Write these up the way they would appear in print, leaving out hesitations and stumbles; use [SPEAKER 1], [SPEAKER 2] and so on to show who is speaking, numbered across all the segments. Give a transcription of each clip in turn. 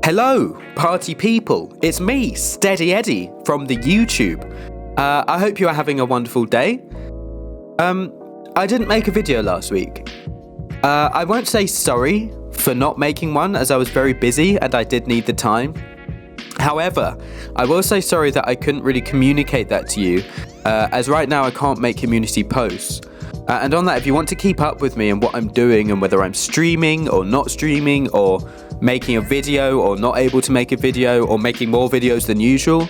[SPEAKER 1] Hello, party people. It's me, Steady Eddie, from the YouTube. I hope you are having a wonderful day. I didn't make a video last week. I won't say sorry for not making one, as I was very busy and I did need the time. However, I will say sorry that I couldn't really communicate that to you, as right now I can't make community posts. And on that, if you want to keep up with me and what I'm doing and whether I'm streaming or not streaming or making a video or not able to make a video or making more videos than usual,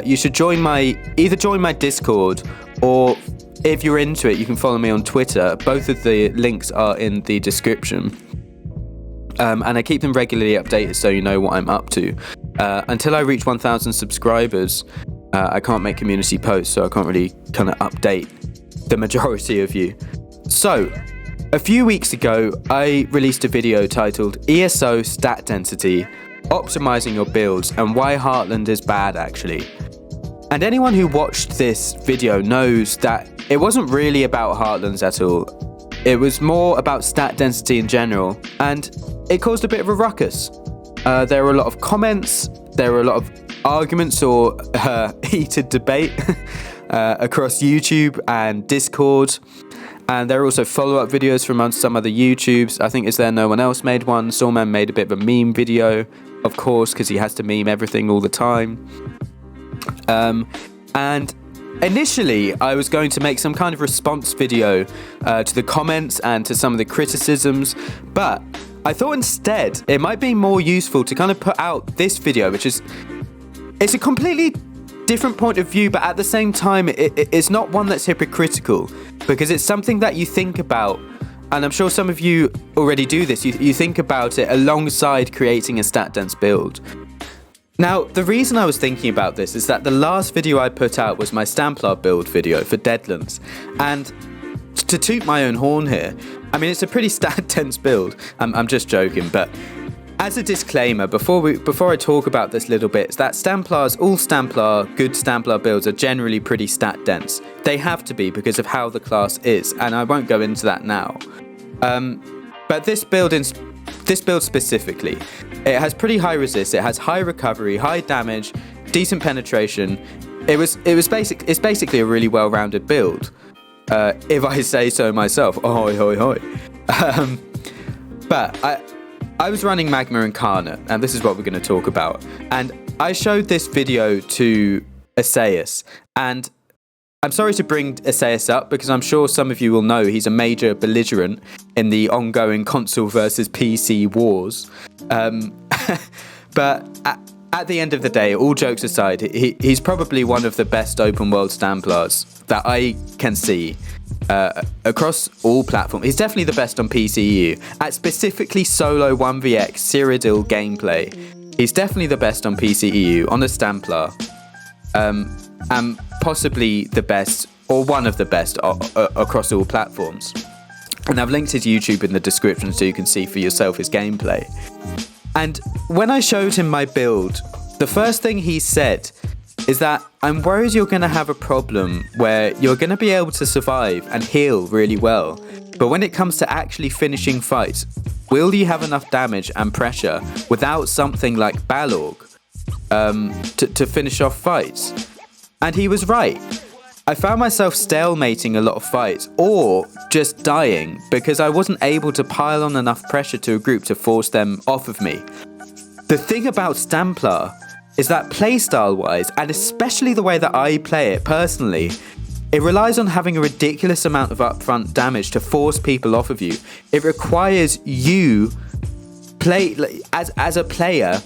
[SPEAKER 1] you should either join my Discord, or if you're into it, you can follow me on Twitter. Both of the links are in the description. And I keep them regularly updated so you know what I'm up to. Until I reach 1,000 subscribers, I can't make community posts, so I can't really kind of update the majority of you. So, a few weeks ago, I released a video titled ESO Stat Density, Optimizing Your Builds, and Why Heartland is Bad Actually. And anyone who watched this video knows that it wasn't really about Heartlands at all. It was more about stat density in general, and it caused a bit of a ruckus. There were a lot of comments, there were a lot of arguments or heated debate across YouTube and Discord. And there are also follow-up videos from some other YouTubes. I think Is There No One Else made one. Sawman made a bit of a meme video, of course, because he has to meme everything all the time. And initially, I was going to make some kind of response video to the comments and to some of the criticisms, but I thought instead it might be more useful to kind of put out this video, which is, it's a completely different point of view, but at the same time, it's not one that's hypocritical, because it's something that you think about, and I'm sure some of you already do this. You think about it alongside creating a stat dense build. Now, the reason I was thinking about this is that the last video I put out was my Stamplar build video for Deadlands, and to toot my own horn here, I mean, it's a pretty stat dense build. I'm just joking, but as a disclaimer, before I talk about this little bit, is that all Stamplar, good Stamplar builds are generally pretty stat dense. They have to be because of how the class is, and I won't go into that now. But this build specifically, it has pretty high resist, it has high recovery, high damage, decent penetration. It's basically a really well-rounded build, if I say so myself. Ahoy, hoy, hoy. But I was running Magma Incarnate, and this is what we're going to talk about. And I showed this video to Essayus, and I'm sorry to bring Essayus up, because I'm sure some of you will know he's a major belligerent in the ongoing console versus PC wars. But at the end of the day, all jokes aside, he's probably one of the best open world Stamplars that I can see across all platforms. He's definitely the best on PCU. At specifically solo 1vx Cyrodiil gameplay, he's definitely the best on PCEU, on a Stamplar. And possibly the best, or one of the best, across all platforms. And I've linked his YouTube in the description so you can see for yourself his gameplay. And when I showed him my build, the first thing he said is that I'm worried you're going to have a problem where you're going to be able to survive and heal really well, but when it comes to actually finishing fights, will you have enough damage and pressure without something like Balorg to finish off fights? And he was right. I found myself stalemating a lot of fights, or just dying, because I wasn't able to pile on enough pressure to a group to force them off of me. The thing about Stamplar is that playstyle-wise, and especially the way that I play it personally, it relies on having a ridiculous amount of upfront damage to force people off of you. It requires you, as a player,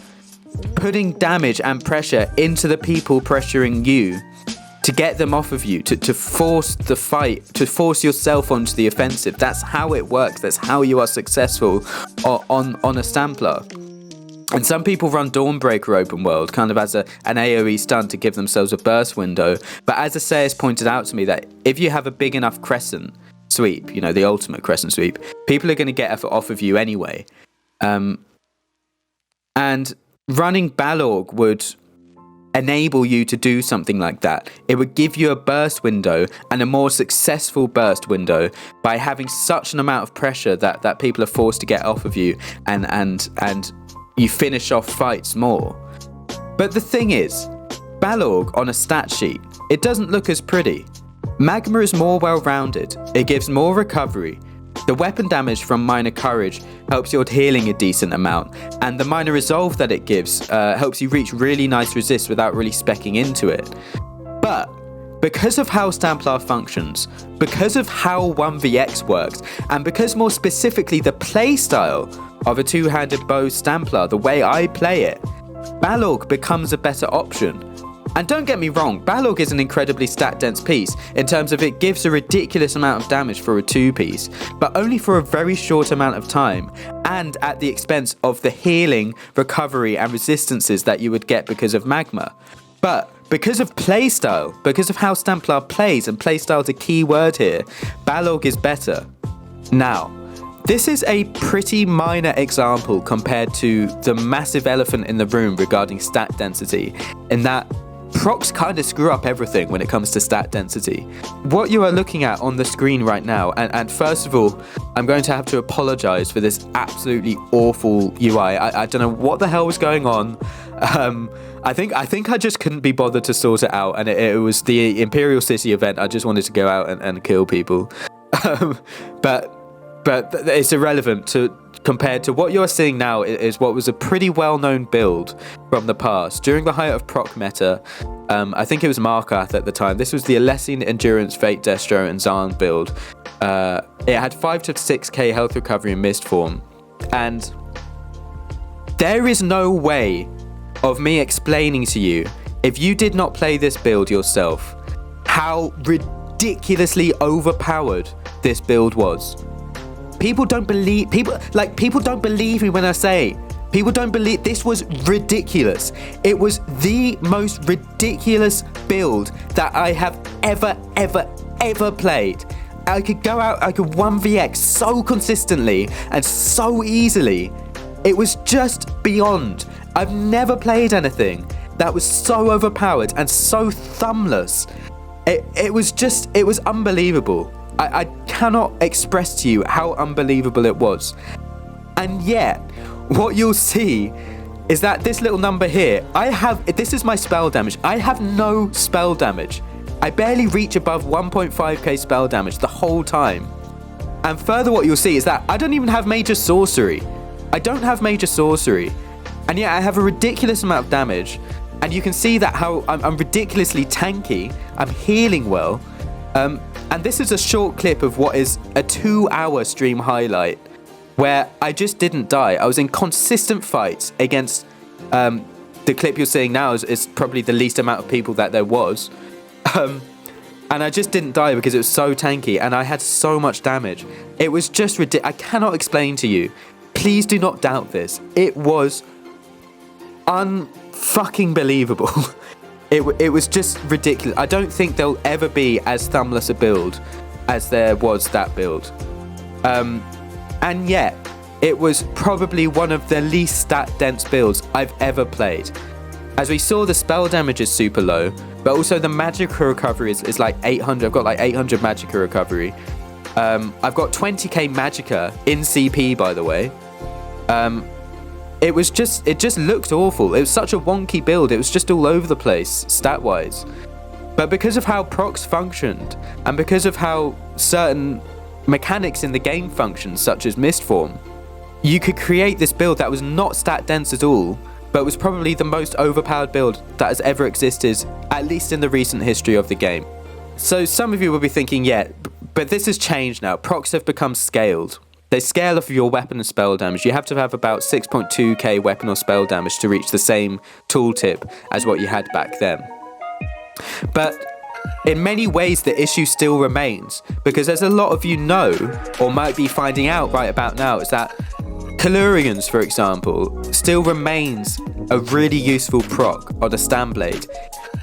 [SPEAKER 1] putting damage and pressure into the people pressuring you to get them off of you, to force the fight, to force yourself onto the offensive. That's how it works. That's how you are successful on a Stamplar. And some people run Dawnbreaker open world kind of as an AoE stun to give themselves a burst window. But as Essayus pointed out to me, that if you have a big enough crescent sweep, you know, the ultimate crescent sweep, people are going to get effort off of you anyway. And running Balorg would enable you to do something like that. It would give you a burst window, and a more successful burst window, by having such an amount of pressure that people are forced to get off of you and you finish off fights more. But the thing is, Balorgh on a stat sheet, it doesn't look as pretty. Magma is more well-rounded, it gives more recovery, the weapon damage from Minor Courage helps your healing a decent amount, and the Minor Resolve that it gives helps you reach really nice resists without really specking into it. But because of how Stamplar functions, because of how 1vx works, and because more specifically the playstyle of a two-handed bow Stamplar, the way I play it, Balorgh becomes a better option. And don't get me wrong, Balorgh is an incredibly stat-dense piece in terms of it gives a ridiculous amount of damage for a 2-piece, but only for a very short amount of time, and at the expense of the healing, recovery, and resistances that you would get because of Magma. But because of playstyle, because of how Stamplar plays, and playstyle's a key word here, Balorgh is better. Now, this is a pretty minor example compared to the massive elephant in the room regarding stat density, in that procs kind of screw up everything when it comes to stat density. What you are looking at on the screen right now, and first of all, I'm going to have to apologize for this absolutely awful UI. I don't know what the hell was going on. I think I just couldn't be bothered to sort it out, and it was the Imperial City event. I just wanted to go out and kill people. But it's irrelevant compared to what you're seeing now is what was a pretty well-known build from the past. During the height of proc meta, I think it was Markarth at the time, this was the Alessian Endurance, Fate Destro and Zarn build. It had 5 to 6k health recovery in Mist form, and there is no way of me explaining to you, if you did not play this build yourself, how ridiculously overpowered this build was. People don't believe me when I say this was ridiculous. It was the most ridiculous build that I have ever played. I could go out, I could 1vx so consistently and so easily. It was just beyond. I've never played anything that was so overpowered and so thumbless. It was unbelievable. I cannot express to you how unbelievable it was. And yet, what you'll see is that this little number here, this is my spell damage. I have no spell damage. I barely reach above 1.5k spell damage the whole time. And further, what you'll see is that I don't even have major sorcery. I don't have major sorcery. And yet I have a ridiculous amount of damage. And you can see that how I'm ridiculously tanky. I'm healing well. And this is a short clip of what is a 2-hour stream highlight where I just didn't die. I was in consistent fights against the clip you're seeing now is probably the least amount of people that there was. And I just didn't die because it was so tanky and I had so much damage. It was just ridiculous. I cannot explain to you. Please do not doubt this. It was unfucking believable. It was just ridiculous. I don't think there'll ever be as thumbless a build as there was that build. And yet, it was probably one of the least stat-dense builds I've ever played. As we saw, the spell damage is super low, but also the Magicka recovery is like 800. I've got like 800 Magicka recovery. I've got 20k Magicka in CP, by the way. It just looked awful. It was such a wonky build. It was just all over the place, stat-wise. But because of how procs functioned, and because of how certain mechanics in the game functioned, such as Mist Form, you could create this build that was not stat-dense at all, but was probably the most overpowered build that has ever existed, at least in the recent history of the game. So some of you will be thinking, yeah, but this has changed now. Procs have become scaled. They scale off of your weapon and spell damage. You have to have about 6.2k weapon or spell damage to reach the same tooltip as what you had back then. But in many ways, the issue still remains, because as a lot of you know, or might be finding out right about now, is that Calurians, for example, still remains a really useful proc on a Stanblade.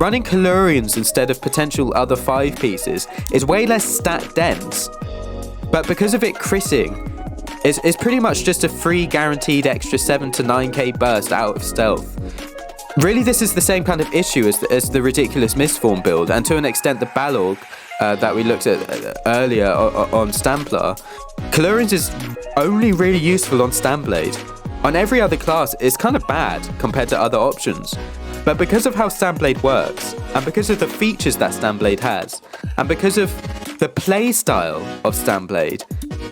[SPEAKER 1] Running Calurians instead of potential other 5 pieces is way less stat dense, but because of it critting, it's pretty much just a free guaranteed extra 7 to 9k burst out of stealth. Really, this is the same kind of issue as the ridiculous Mistform build, and to an extent the Balorgh that we looked at earlier on Stamplar. Calurians is only really useful on Stanblade. On every other class, it's kind of bad compared to other options. But because of how Sandblade works, and because of the features that Sandblade has, and because of the playstyle of Sandblade,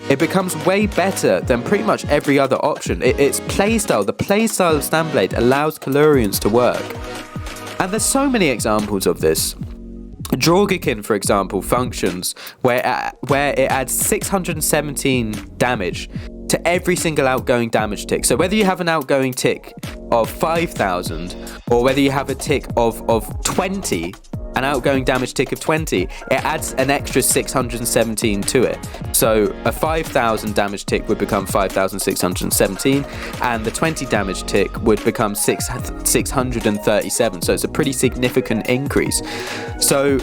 [SPEAKER 1] it becomes way better than pretty much every other option. It's playstyle. The playstyle of Sandblade allows Kalurians to work. And there's so many examples of this. Drogikin, for example, functions where it adds 617 damage to every single outgoing damage tick. So whether you have an outgoing tick of 5,000 or whether you have a tick of 20, an outgoing damage tick of 20, it adds an extra 617 to it. So a 5,000 damage tick would become 5,617, and the 20 damage tick would become 637. So it's a pretty significant increase. So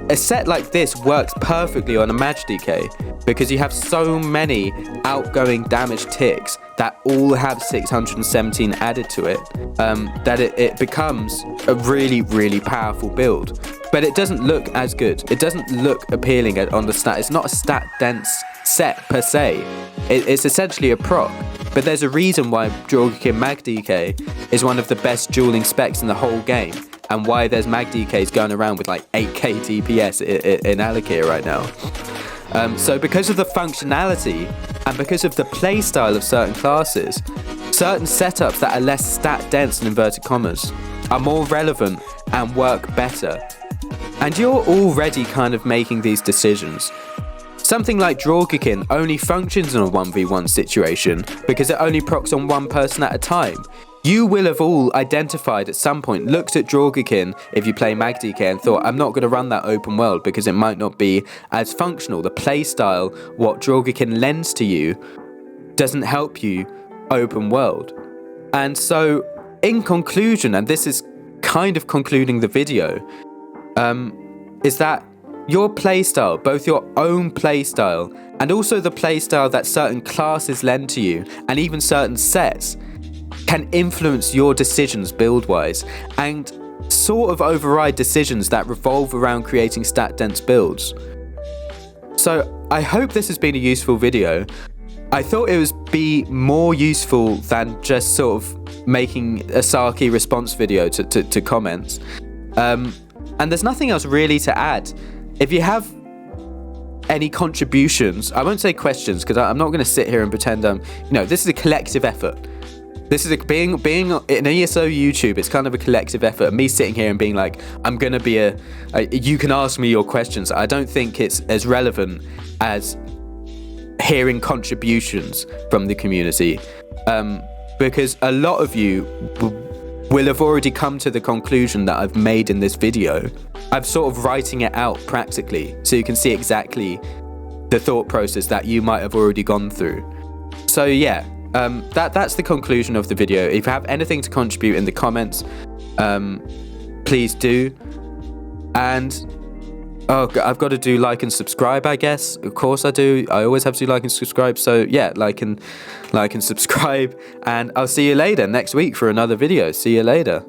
[SPEAKER 1] a set like this works perfectly on a Mag DK because you have so many outgoing damage ticks that all have 617 added to it, that it becomes a really, really powerful build. But it doesn't look as good. It doesn't look appealing on the stat. It's not a stat dense set per se. It's essentially a proc. But there's a reason why Drogikin Mag DK is one of the best dueling specs in the whole game, and why there's Mag DKs going around with like 8k DPS in Alakir right now. So because of the functionality and because of the playstyle of certain classes, certain setups that are less stat dense in inverted commas are more relevant and work better. And you're already kind of making these decisions. Something like Drogikin only functions in a 1v1 situation because it only procs on one person at a time. You will have all identified at some point, looked at Drogikin if you play Mag DK and thought, I'm not going to run that open world because it might not be as functional. The playstyle, what Drogikin lends to you, doesn't help you open world. And so, in conclusion, and this is kind of concluding the video, is that your playstyle, both your own playstyle and also the playstyle that certain classes lend to you, and even certain sets, can influence your decisions build-wise and sort of override decisions that revolve around creating stat-dense builds. So I hope this has been a useful video. I thought it would be more useful than just sort of making a Saki response video to comments. And there's nothing else really to add. If you have any contributions, I won't say questions because I'm not going to sit here and pretend this is a collective effort. This is being in ESO YouTube, it's kind of a collective effort. Me sitting here and being like, I'm going to be you can ask me your questions. I don't think it's as relevant as hearing contributions from the community. Because a lot of you will have already come to the conclusion that I've made in this video. I'm sort of writing it out practically, so you can see exactly the thought process that you might have already gone through. So yeah. That's the conclusion of the video. If you have anything to contribute in the comments, please do. And I've got to do like and subscribe, I guess. Of course I do. I always have to do like and subscribe. So yeah, like and subscribe. And I'll see you later next week for another video. See you later.